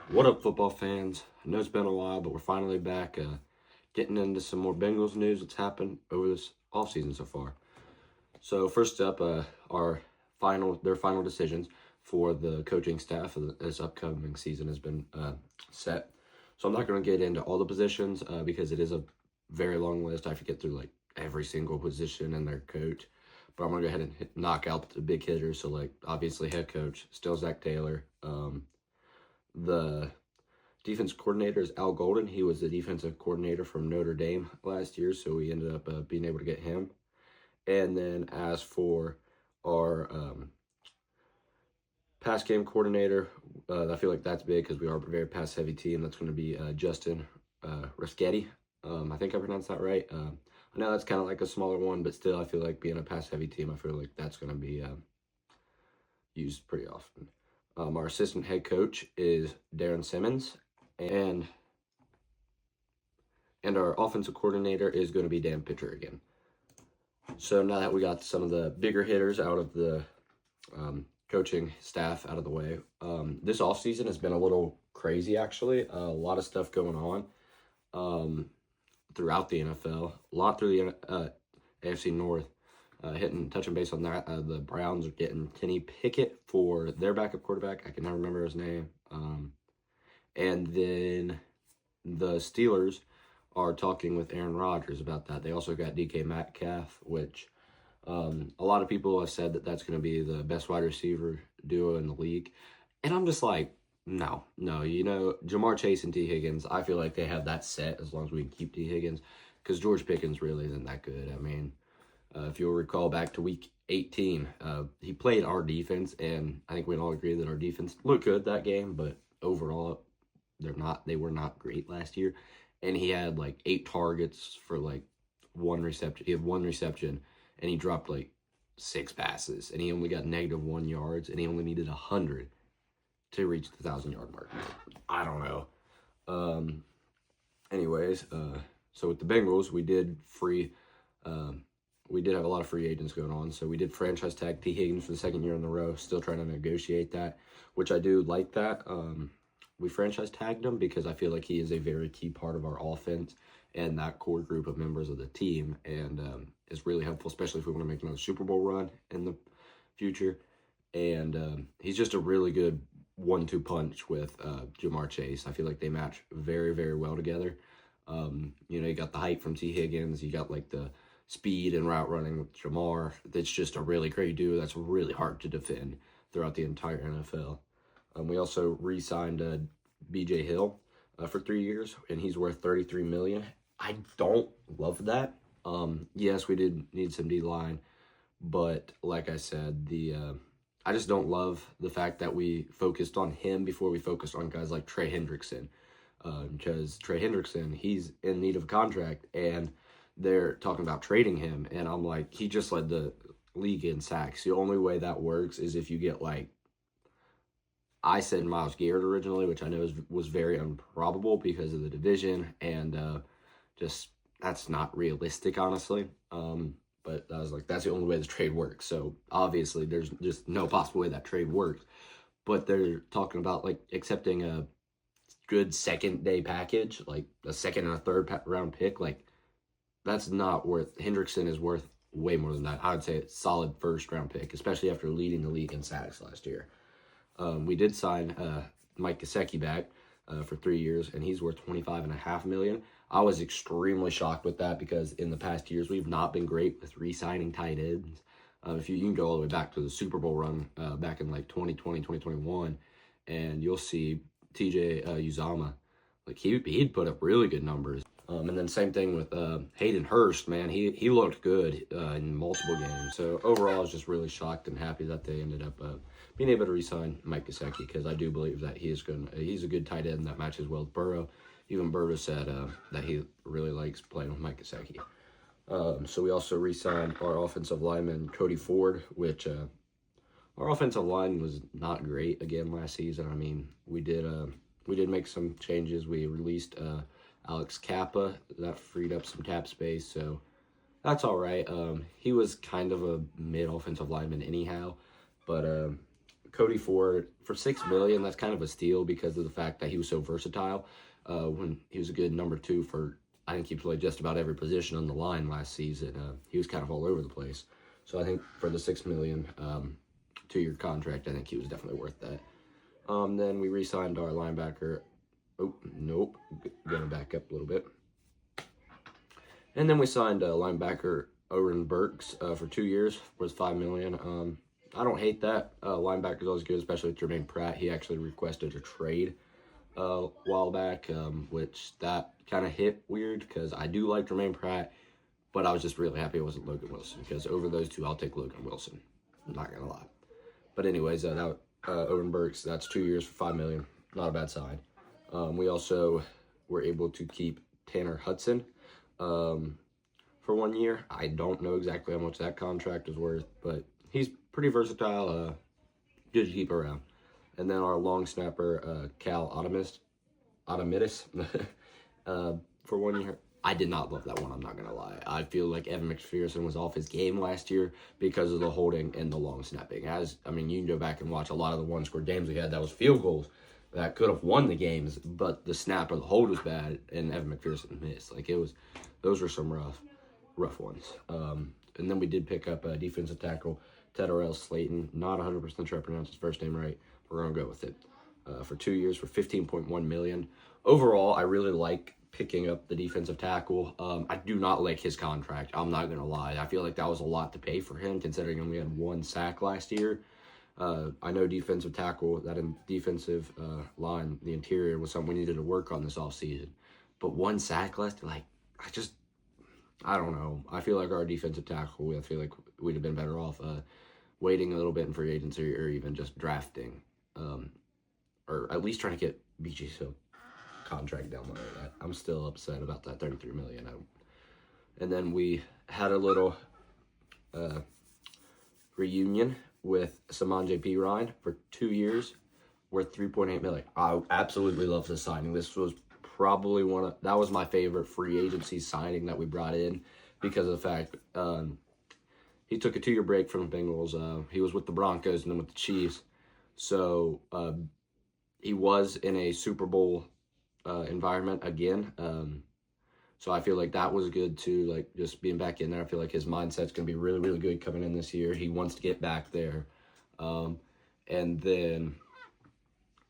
What up, football fans? I know it's been a while, but we're finally back getting into some more Bengals news that's happened over this offseason so far. So first up, their final decisions for the coaching staff of this upcoming season has been set. So I'm not going to get into all the positions because it is a very long list. I have to get through like every single position and their coach. But I'm going to go ahead and knock out the big hitters. So like obviously head coach, still Zach Taylor. The defense coordinator is Al Golden. He was the defensive coordinator from Notre Dame last year, so we ended up being able to get him. And then as for our pass game coordinator, I feel like that's big because we are a very pass-heavy team. That's going to be Justin Risketti. I think I pronounced that right. I know that's kind of like a smaller one, but still, I feel like being a pass-heavy team, I feel like that's going to be used pretty often. Our assistant head coach is Darren Simmons, and our offensive coordinator is going to be Dan Pitcher again. So now that we got some of the bigger hitters out of the coaching staff out of the way, this offseason has been a little crazy, actually. A lot of stuff going on throughout the NFL, a lot through the AFC North. Touching base on that, the Browns are getting Kenny Pickett for their backup quarterback. I can never remember his name. And then the Steelers are talking with Aaron Rodgers about that. They also got DK Metcalf, which a lot of people have said that that's going to be the best wide receiver duo in the league. And I'm just like, no. Jamar Chase and T. Higgins, I feel like they have that set as long as we can keep T. Higgins, because George Pickens really isn't that good. I mean, if you'll recall back to week 18, he played our defense, and I think we can all agree that our defense looked good that game, but overall, they were not great last year. And he had like 8 targets for like 1 reception. He had 1 reception, and he dropped like 6 passes, and he only got -1 yards, and he only needed 100 to reach the 1,000-yard mark. I don't know. So with the Bengals, we did have a lot of free agents going on. So we did franchise tag T. Higgins for the 2nd year in a row, still trying to negotiate that, which I do like that. We franchise tagged him because I feel like he is a very key part of our offense and that core group of members of the team, and is really helpful, especially if we want to make another Super Bowl run in the future. And he's just a really good 1-2 punch with Jamar Chase. I feel like they match very, very well together. You got the height from T. Higgins. You got like the speed and route running with Jamar. That's just a really great duo that's really hard to defend throughout the entire NFL. We also re-signed B.J. Hill for 3 years, and he's worth $33 million. I don't love that. Yes, we did need some D-line, but like I said, I just don't love the fact that we focused on him before we focused on guys like Trey Hendrickson, because Trey Hendrickson, he's in need of a contract, and they're talking about trading him, and I'm like, he just led the league in sacks. The only way that works is if you get like, I said Myles Garrett originally, which I know was very improbable because of the division, and just that's not realistic, honestly. But I was like, that's the only way the trade works. So obviously, there's just no possible way that trade works. But they're talking about like accepting a good 2nd-day package, like a 2nd and a 3rd round pick. Like, that's not worth. Hendrickson is worth way more than that. I would say it's solid 1st round pick, especially after leading the league in sacks last year. We did sign Mike Gesicki back for 3 years, and he's worth $25.5 million. I was extremely shocked with that because in the past years we've not been great with re-signing tight ends. If you can go all the way back to the Super Bowl run back in like 2020, 2021, and you'll see TJ Uzama, like he'd put up really good numbers. And then same thing with Hayden Hurst, man. He looked good in multiple games. So overall, I was just really shocked and happy that they ended up being able to re-sign Mike Gesicki, because I do believe that he's a good tight end that matches well with Burrow. Even Burrow said that he really likes playing with Mike Gesicki. So we also re-signed our offensive lineman Cody Ford, which our offensive line was not great again last season. I mean, we did make some changes. We released Alex Kappa. That freed up some cap space, so that's all right. He was kind of a mid-offensive lineman anyhow, but Cody Ford for $6 million. That's kind of a steal because of the fact that he was so versatile. When he was a good number 2 for, I think he played just about every position on the line last season. He was kind of all over the place. So I think for the $6 million 2-year contract, I think he was definitely worth that. Then we re-signed our linebacker. Oh, nope. Gonna back up a little bit. And then we signed linebacker Oren Burks for 2 years, worth $5 million. I don't hate that. Linebacker's always good, especially with Jermaine Pratt. He actually requested a trade a while back, which that kind of hit weird because I do like Jermaine Pratt, but I was just really happy it wasn't Logan Wilson because over those two, I'll take Logan Wilson. I'm not going to lie. But anyways, Owen Burks, that's 2 years for $5 million. Not a bad sign. We also were able to keep Tanner Hudson for 1 year. I don't know exactly how much that contract is worth, but he's pretty versatile. Good to keep around. And then our long snapper, Cal Automitis, for 1 year. I did not love that one, I'm not going to lie. I feel like Evan McPherson was off his game last year because of the holding and the long snapping. You can go back and watch a lot of the one-score games we had that was field goals that could have won the games, but the snap or the hold was bad, and Evan McPherson missed. Those were some rough ones. And then we did pick up a defensive tackle, Teddarell Slayton. Not 100% sure I pronounced his first name right. We're going to go with it. For 2 years for $15.1 million. Overall, I really like picking up the defensive tackle. I do not like his contract. I'm not going to lie. I feel like that was a lot to pay for him, considering he only had 1 sack last year. I know defensive tackle, that in defensive line, the interior was something we needed to work on this offseason. But 1 sack left, I don't know. I feel like our defensive tackle, I feel like we'd have been better off waiting a little bit in free agency or even just drafting. Or at least trying to get BJ Hill contract down the road. I'm still upset about that $33 million. And then we had a little reunion with Samaj P. Ryan for 2 years, worth $3.8 million. I absolutely love this signing. This was probably that was my favorite free agency signing that we brought in because of the fact he took a 2-year break from the Bengals. He was with the Broncos and then with the Chiefs. So he was in a Super Bowl environment again. So I feel like that was good too, just being back in there. I feel like his mindset's going to be really, really good coming in this year. He wants to get back there. And then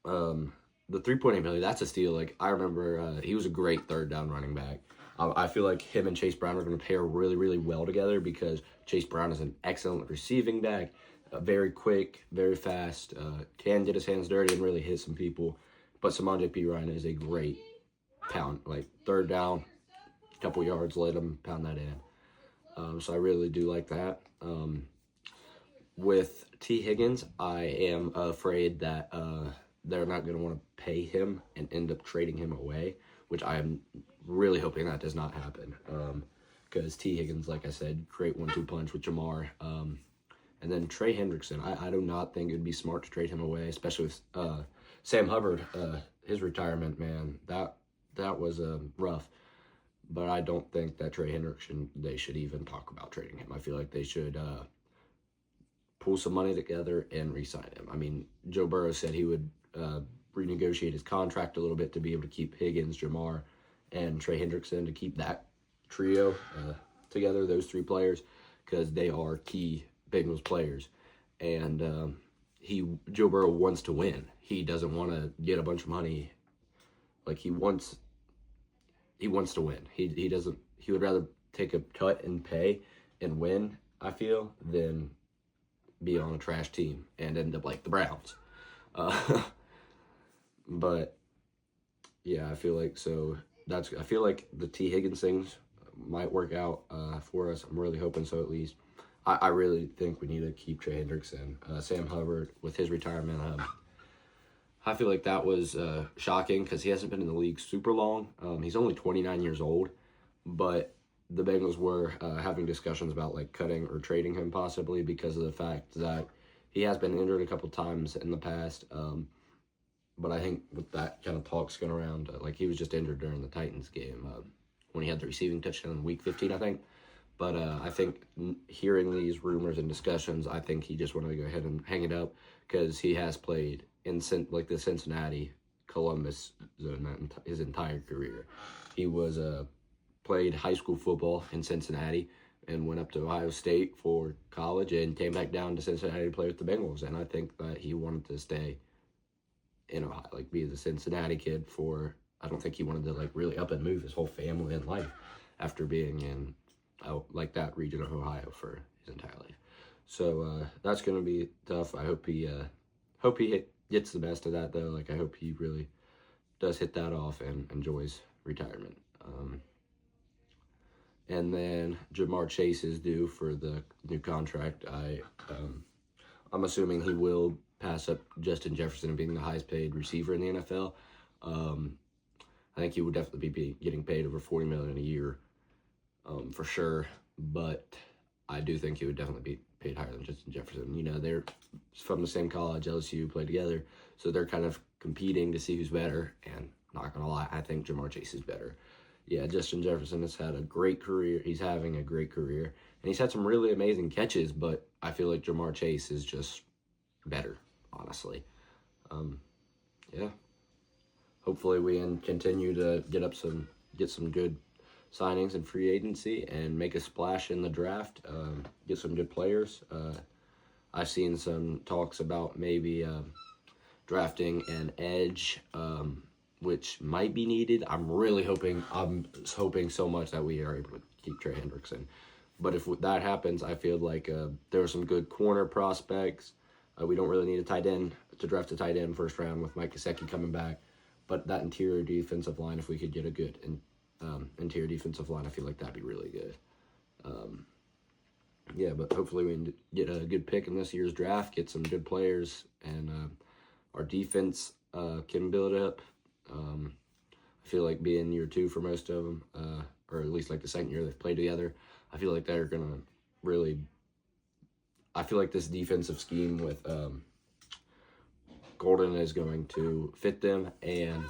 the $3.8 million, that's a steal. I remember he was a great third down running back. I feel like him and Chase Brown are going to pair really, really well together because Chase Brown is an excellent receiving back, very quick, very fast, can get his hands dirty and really hit some people. But Samaj P. Ryan is a great pound, third down, couple yards, let him pound that in. So I really do like that. With T. Higgins, I am afraid that they're not going to want to pay him and end up trading him away, which I am really hoping that does not happen. Because T. Higgins, like I said, great 1-2 punch with Jamar. And then Trey Hendrickson, I do not think it would be smart to trade him away, especially with Sam Hubbard, his retirement, man, that was rough. But I don't think that Trey Hendrickson, they should even talk about trading him. I feel like they should pull some money together and re-sign him. Joe Burrow said he would renegotiate his contract a little bit to be able to keep Higgins, Jamar, and Trey Hendrickson, to keep that trio together, those 3 players, because they are key Bengals players. And Joe Burrow wants to win. He doesn't want to get a bunch of money. He wants to win. He would rather take a cut and pay and win, I feel, than be on a trash team and end up like the Browns. But yeah, I feel like the T. Higgins things might work out for us. I'm really hoping so, at least. I really think we need to keep Trey Hendrickson. Sam Hubbard, with his retirement, I feel like that was shocking because he hasn't been in the league super long. He's only 29 years old, but the Bengals were having discussions about cutting or trading him possibly because of the fact that he has been injured a couple times in the past. But I think with that kind of talks going around, he was just injured during the Titans game when he had the receiving touchdown in Week 15, I think. But I think hearing these rumors and discussions, I think he just wanted to go ahead and hang it up because he has played in like the Cincinnati, Columbus zone his entire career. He was played high school football in Cincinnati and went up to Ohio State for college and came back down to Cincinnati to play with the Bengals. And I think that he wanted to stay in Ohio, like be the Cincinnati kid for. I don't think he wanted to like really up and move his whole family and life after being in like that region of Ohio for his entire life. So that's gonna be tough. I hope he gets the best of that though. Like I hope he really does hit that off and enjoys retirement. And then Jamar Chase is due for the new contract. I'm assuming he will pass up Justin Jefferson and being the highest paid receiver in the NFL. I think he would definitely be getting paid over $40 million a year, for sure. But I do think he would definitely be paid higher than Justin Jefferson. You know, they're from the same college, LSU, played together, so they're kind of competing to see who's better. And not gonna lie, I think Jamar Chase is better. Yeah, Justin Jefferson has had a great career. He's having a great career, and he's had some really amazing catches. But I feel like Jamar Chase is just better, honestly. Yeah. Hopefully we can continue to get some good signings in free agency and make a splash in the draft. Get some good players. I've seen some talks about maybe drafting an edge, which might be needed. I'm hoping so much that we are able to keep Trey Hendrickson. But if that happens, I feel like there are some good corner prospects. We don't really need a tight end to draft a tight end first round with Mike Gesicki coming back. But that interior defensive line, if we could get a good interior defensive line, I feel like that'd be really good. Yeah, but hopefully we can get a good pick in this year's draft, get some good players, and our defense can build up. I feel like being year 2 for most of them, or at least like the second year they've played together, I feel like they're going to really... I feel like this defensive scheme with... Golden is going to fit them, and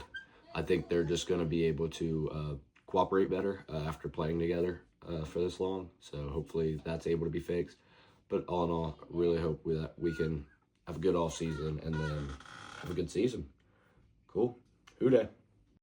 I think they're just going to be able to cooperate better after playing together for this long. So hopefully that's able to be fixed. But all in all, I really hope that we can have a good offseason and then have a good season. Cool. Who dat?